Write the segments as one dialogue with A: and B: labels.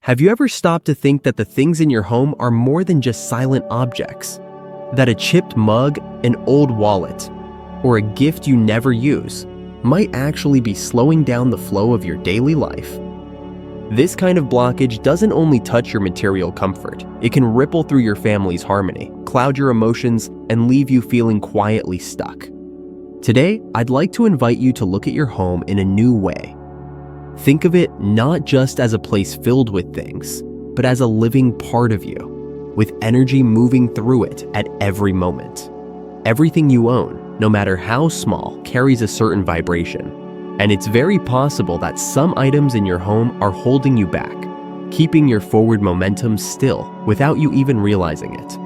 A: Have you ever stopped to think that the things in your home are more than just silent objects? That a chipped mug, an old wallet, or a gift you never use might actually be slowing down the flow of your daily life? This kind of blockage doesn't only touch your material comfort, it can ripple through your family's harmony, cloud your emotions, and leave you feeling quietly stuck. Today, I'd like to invite you to look at your home in a new way. Think of it not just as a place filled with things, but as a living part of you, with energy moving through it at every moment. Everything you own, no matter how small, carries a certain vibration. And it's very possible that some items in your home are holding you back, keeping your forward momentum still without you even realizing it.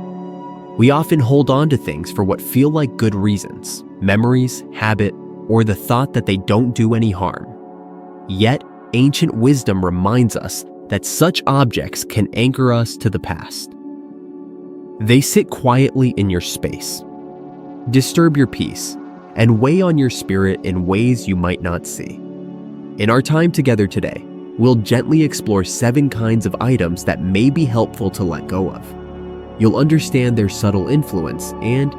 A: We often hold on to things for what feel like good reasons, memories, habit, or the thought that they don't do any harm. Yet, ancient wisdom reminds us that such objects can anchor us to the past. They sit quietly in your space, disturb your peace, and weigh on your spirit in ways you might not see. In our time together today, we'll gently explore 7 kinds of items that may be helpful to let go of. You'll understand their subtle influence and,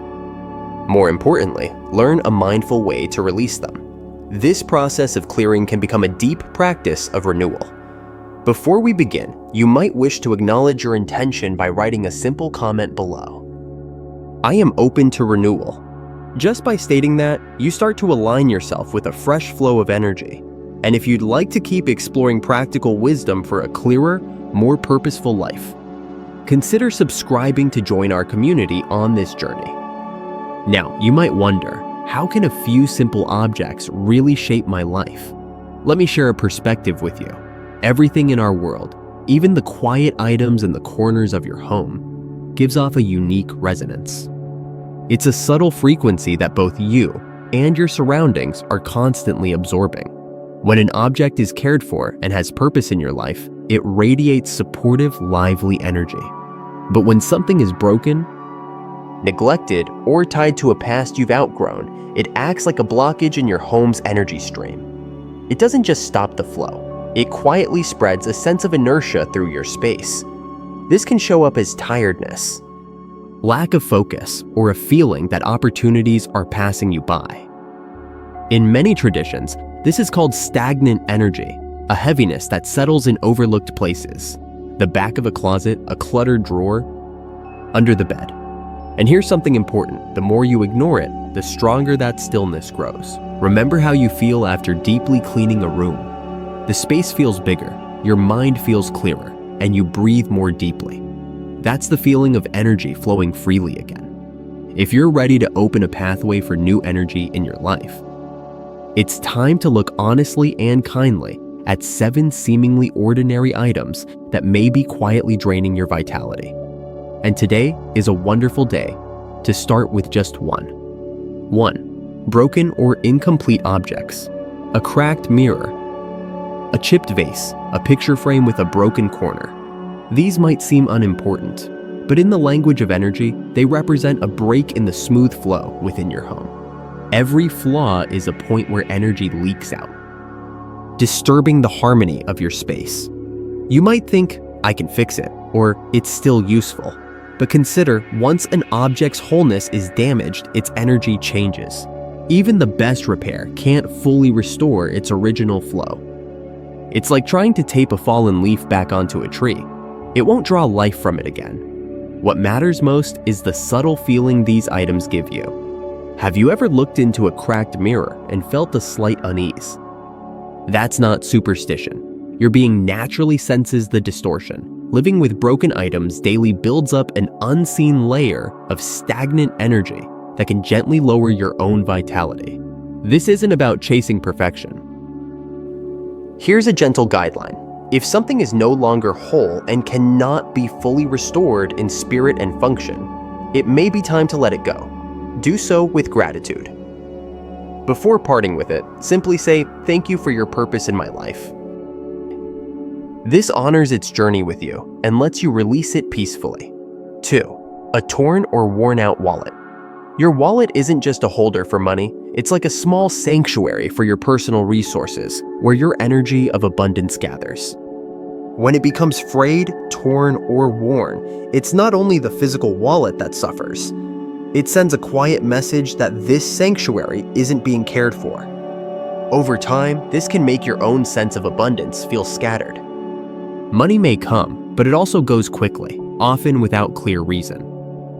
A: more importantly, learn a mindful way to release them. This process of clearing can become a deep practice of renewal. Before we begin, you might wish to acknowledge your intention by writing a simple comment below. I am open to renewal. Just by stating that, you start to align yourself with a fresh flow of energy. And if you'd like to keep exploring practical wisdom for a clearer, more purposeful life, consider subscribing to join our community on this journey. Now, you might wonder, how can a few simple objects really shape my life? Let me share a perspective with you. Everything in our world, even the quiet items in the corners of your home, gives off a unique resonance. It's a subtle frequency that both you and your surroundings are constantly absorbing. When an object is cared for and has purpose in your life, it radiates supportive, lively energy. But when something is broken, neglected, or tied to a past you've outgrown, it acts like a blockage in your home's energy stream. It doesn't just stop the flow, it quietly spreads a sense of inertia through your space. This can show up as tiredness, lack of focus, or a feeling that opportunities are passing you by. In many traditions, this is called stagnant energy, a heaviness that settles in overlooked places, the back of a closet, a cluttered drawer, under the bed. And here's something important: the more you ignore it, the stronger that stillness grows. Remember how you feel after deeply cleaning a room. The space feels bigger, your mind feels clearer, and you breathe more deeply. That's the feeling of energy flowing freely again. If you're ready to open a pathway for new energy in your life, it's time to look honestly and kindly at 7 seemingly ordinary items that may be quietly draining your vitality. And today is a wonderful day to start with just one. 1. Broken or incomplete objects. A cracked mirror, a chipped vase, a picture frame with a broken corner. These might seem unimportant, but in the language of energy, they represent a break in the smooth flow within your home. Every flaw is a point where energy leaks out, disturbing the harmony of your space. You might think, I can fix it, or it's still useful. But consider, once an object's wholeness is damaged, its energy changes. Even the best repair can't fully restore its original flow. It's like trying to tape a fallen leaf back onto a tree. It won't draw life from it again. What matters most is the subtle feeling these items give you. Have you ever looked into a cracked mirror and felt a slight unease? That's not superstition. Your being naturally senses the distortion. Living with broken items daily builds up an unseen layer of stagnant energy that can gently lower your own vitality. This isn't about chasing perfection. Here's a gentle guideline. If something is no longer whole and cannot be fully restored in spirit and function, it may be time to let it go. Do so with gratitude. Before parting with it, simply say, "Thank you for your purpose in my life." This honors its journey with you and lets you release it peacefully. 2. A torn or worn out wallet. Your wallet isn't just a holder for money, it's like a small sanctuary for your personal resources, where your energy of abundance gathers. When it becomes frayed, torn, or worn, it's not only the physical wallet that suffers. It sends a quiet message that this sanctuary isn't being cared for. Over time, this can make your own sense of abundance feel scattered. Money may come, but it also goes quickly, often without clear reason.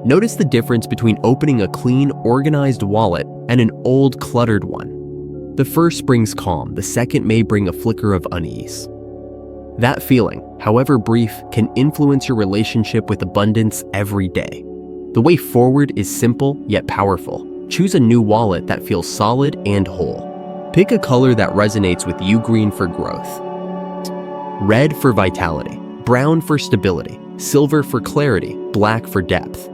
A: Notice the difference between opening a clean, organized wallet and an old, cluttered one. The first brings calm, the second may bring a flicker of unease. That feeling, however brief, can influence your relationship with abundance every day. The way forward is simple yet powerful. Choose a new wallet that feels solid and whole. Pick a color that resonates with you: green for growth, red for vitality, brown for stability, silver for clarity, black for depth.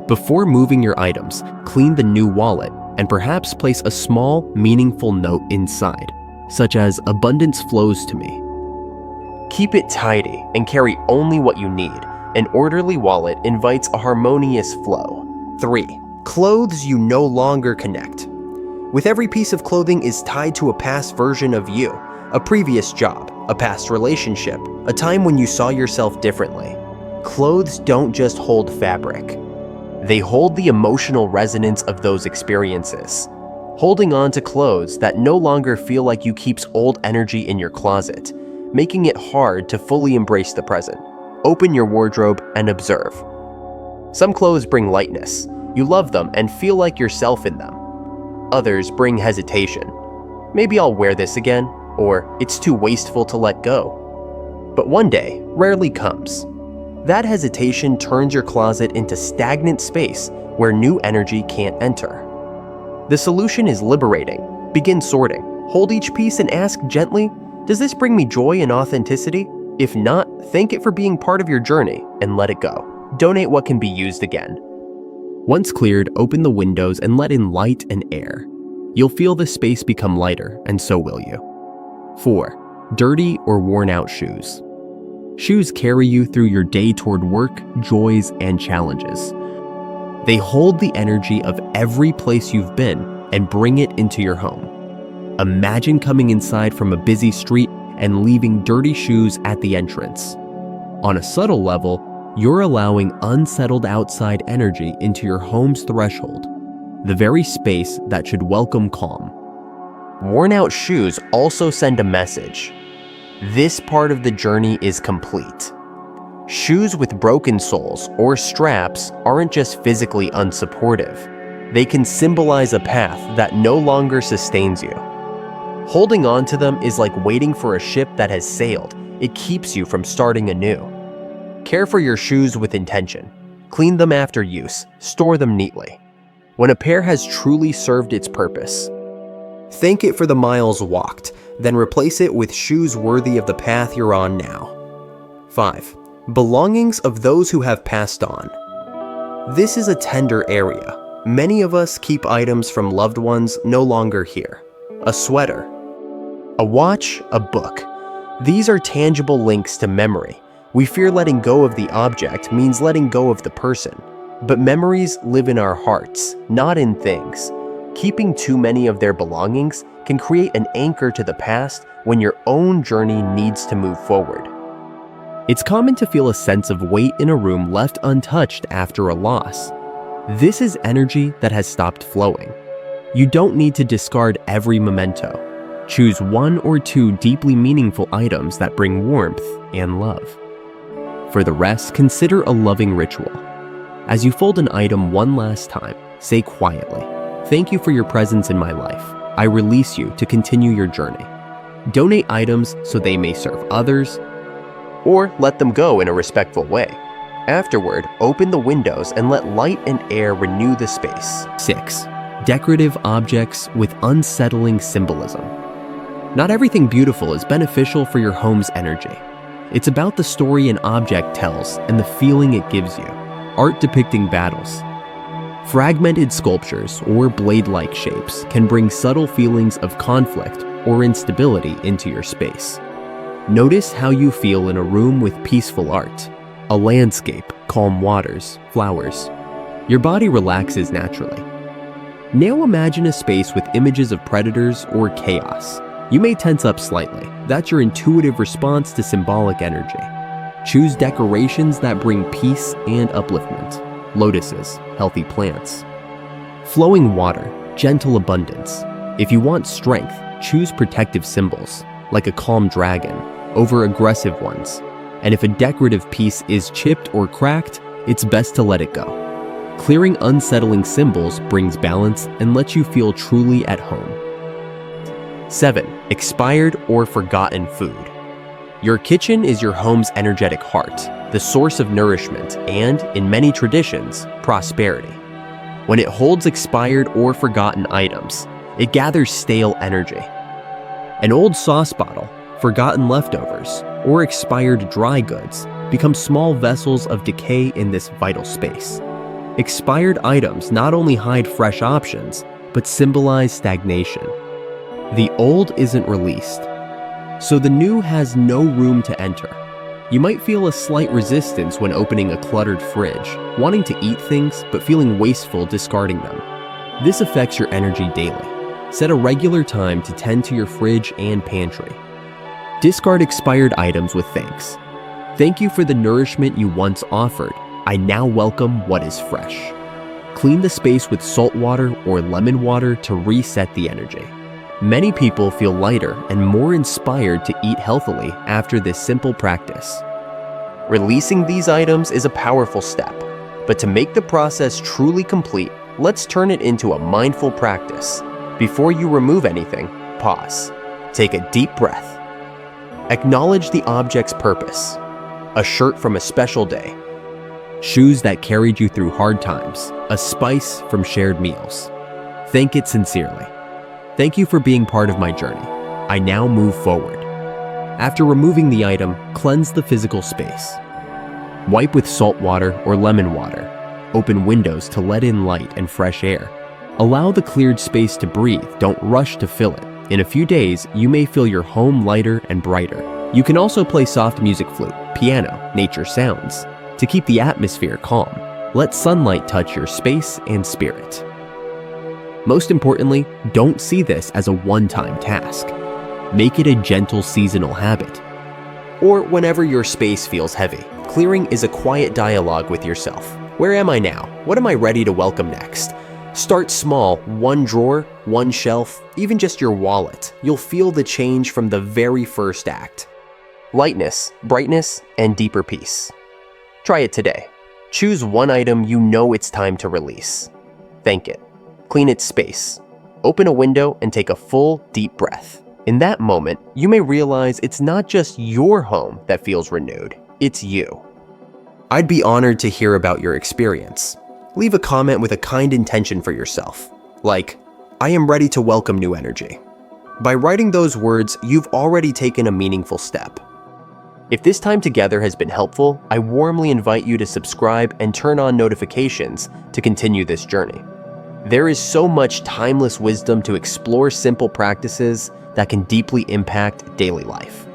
A: Before moving your items, clean the new wallet and perhaps place a small, meaningful note inside, such as "Abundance flows to me." Keep it tidy and carry only what you need. An orderly wallet invites a harmonious flow. 3. Clothes you no longer connect. With every piece of clothing is tied to a past version of you, a previous job, a past relationship, a time when you saw yourself differently. Clothes don't just hold fabric. They hold the emotional resonance of those experiences. Holding on to clothes that no longer feel like you keeps old energy in your closet, making it hard to fully embrace the present. Open your wardrobe and observe. Some clothes bring lightness. You love them and feel like yourself in them. Others bring hesitation. Maybe I'll wear this again, or it's too wasteful to let go. But one day rarely comes. That hesitation turns your closet into stagnant space where new energy can't enter. The solution is liberating. Begin sorting. Hold each piece and ask gently, does this bring me joy and authenticity? If not, thank it for being part of your journey and let it go. Donate what can be used again. Once cleared, open the windows and let in light and air. You'll feel the space become lighter, and so will you. 4. Dirty or worn out shoes. Shoes carry you through your day toward work, joys, and challenges. They hold the energy of every place you've been and bring it into your home. Imagine coming inside from a busy street and leaving dirty shoes at the entrance. On a subtle level, you're allowing unsettled outside energy into your home's threshold, the very space that should welcome calm. Worn-out shoes also send a message. This part of the journey is complete. Shoes with broken soles or straps aren't just physically unsupportive. They can symbolize a path that no longer sustains you. Holding on to them is like waiting for a ship that has sailed. It keeps you from starting anew. Care for your shoes with intention. Clean them after use. Store them neatly. When a pair has truly served its purpose, thank it for the miles walked, then replace it with shoes worthy of the path you're on now. 5. Belongings of those who have passed on. This is a tender area. Many of us keep items from loved ones no longer here. A sweater, a watch, a book. These are tangible links to memory. We fear letting go of the object means letting go of the person. But memories live in our hearts, not in things. Keeping too many of their belongings can create an anchor to the past when your own journey needs to move forward. It's common to feel a sense of weight in a room left untouched after a loss. This is energy that has stopped flowing. You don't need to discard every memento. Choose 1 or 2 deeply meaningful items that bring warmth and love. For the rest, consider a loving ritual. As you fold an item one last time, say quietly, "Thank you for your presence in my life. I release you to continue your journey." Donate items so they may serve others, or let them go in a respectful way. Afterward, open the windows and let light and air renew the space. 6. Decorative objects with unsettling symbolism. Not everything beautiful is beneficial for your home's energy. It's about the story an object tells and the feeling it gives you. Art depicting battles. Fragmented sculptures or blade-like shapes can bring subtle feelings of conflict or instability into your space. Notice how you feel in a room with peaceful art, a landscape, calm waters, flowers. Your body relaxes naturally. Now imagine a space with images of predators or chaos. You may tense up slightly. That's your intuitive response to symbolic energy. Choose decorations that bring peace and upliftment. Lotuses, healthy plants. Flowing water, gentle abundance. If you want strength, choose protective symbols, like a calm dragon, over aggressive ones. And if a decorative piece is chipped or cracked, it's best to let it go. Clearing unsettling symbols brings balance and lets you feel truly at home. 7. Expired or forgotten food. Your kitchen is your home's energetic heart, the source of nourishment and, in many traditions, prosperity. When it holds expired or forgotten items, it gathers stale energy. An old sauce bottle, forgotten leftovers, or expired dry goods become small vessels of decay in this vital space. Expired items not only hide fresh options, but symbolize stagnation. The old isn't released, so the new has no room to enter. You might feel a slight resistance when opening a cluttered fridge, wanting to eat things but feeling wasteful discarding them. This affects your energy daily. Set a regular time to tend to your fridge and pantry. Discard expired items with thanks. Thank you for the nourishment you once offered. I now welcome what is fresh. Clean the space with salt water or lemon water to reset the energy. Many people feel lighter and more inspired to eat healthily after this simple practice. Releasing these items is a powerful step, but to make the process truly complete, let's turn it into a mindful practice. Before you remove anything, pause. Take a deep breath. Acknowledge the object's purpose. A shirt from a special day. Shoes that carried you through hard times. A spice from shared meals. Thank it sincerely. Thank you for being part of my journey. I now move forward. After removing the item, cleanse the physical space. Wipe with salt water or lemon water. Open windows to let in light and fresh air. Allow the cleared space to breathe, don't rush to fill it. In a few days, you may feel your home lighter and brighter. You can also play soft music, flute, piano, nature sounds. To keep the atmosphere calm, let sunlight touch your space and spirit. Most importantly, don't see this as a one-time task. Make it a gentle seasonal habit. Or whenever your space feels heavy, clearing is a quiet dialogue with yourself. Where am I now? What am I ready to welcome next? Start small, one drawer, one shelf, even just your wallet. You'll feel the change from the very first act. Lightness, brightness, and deeper peace. Try it today. Choose one item you know it's time to release. Thank it. Clean its space. Open a window and take a full, deep breath. In that moment, you may realize it's not just your home that feels renewed, it's you. I'd be honored to hear about your experience. Leave a comment with a kind intention for yourself, like, I am ready to welcome new energy. By writing those words, you've already taken a meaningful step. If this time together has been helpful, I warmly invite you to subscribe and turn on notifications to continue this journey. There is so much timeless wisdom to explore, simple practices that can deeply impact daily life.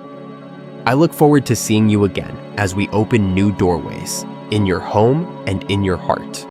A: I look forward to seeing you again as we open new doorways in your home and in your heart.